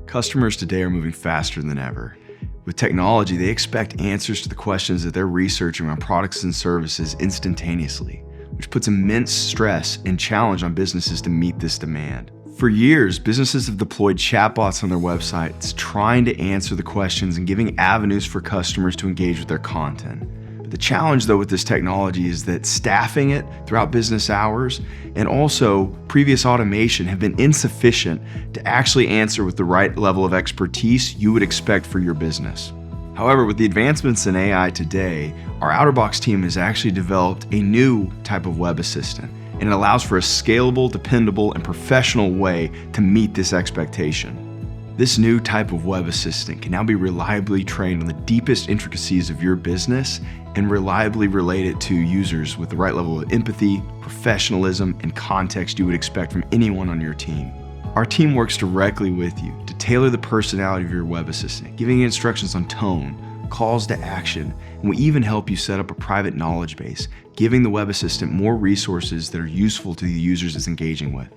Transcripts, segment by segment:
Customers today are moving faster than ever. With technology, they expect answers to the questions that they're researching around products and services instantaneously, which puts immense stress and challenge on businesses to meet this demand. For years, businesses have deployed chatbots on their websites, trying to answer the questions and giving avenues for customers to engage with their content. The challenge, though, with this technology is that staffing it throughout business hours and also previous automation have been insufficient to actually answer with the right level of expertise you would expect for your business. However, with the advancements in AI today, our OuterBox team has actually developed a new type of web assistant, and it allows for a scalable, dependable, and professional way to meet this expectation. This new type of web assistant can now be reliably trained on the deepest intricacies of your business and reliably relate it to users with the right level of empathy, professionalism, and context you would expect from anyone on your team. Our team works directly with you to tailor the personality of your web assistant, giving you instructions on tone, calls to action, and we even help you set up a private knowledge base, giving the web assistant more resources that are useful to the users it's engaging with.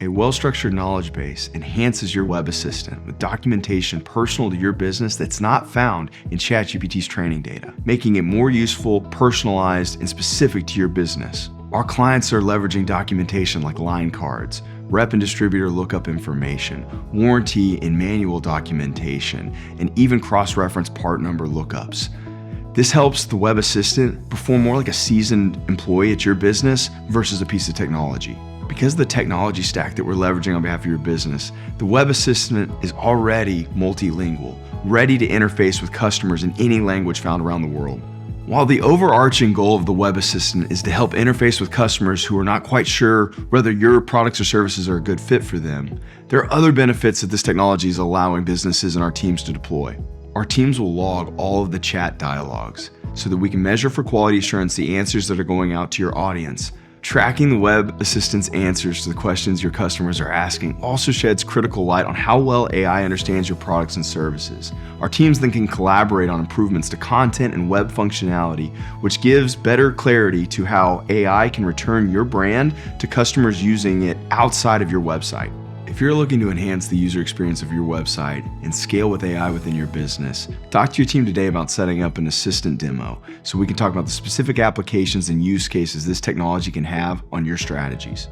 A well-structured knowledge base enhances your web assistant with documentation personal to your business that's not found in ChatGPT's training data, making it more useful, personalized, and specific to your business. Our clients are leveraging documentation like line cards, rep and distributor lookup information, warranty and manual documentation, and even cross-reference part number lookups. This helps the web assistant perform more like a seasoned employee at your business versus a piece of technology. Because of the technology stack that we're leveraging on behalf of your business, the web assistant is already multilingual, ready to interface with customers in any language found around the world. While the overarching goal of the web assistant is to help interface with customers who are not quite sure whether your products or services are a good fit for them, there are other benefits that this technology is allowing businesses and our teams to deploy. Our teams will log all of the chat dialogues so that we can measure for quality assurance the answers that are going out to your audience. Tracking the web assistant's answers to the questions your customers are asking also sheds critical light on how well AI understands your products and services. Our teams then can collaborate on improvements to content and web functionality, which gives better clarity to how AI can return your brand to customers using it outside of your website. If you're looking to enhance the user experience of your website and scale with AI within your business, talk to your team today about setting up an assistant demo so we can talk about the specific applications and use cases this technology can have on your strategies.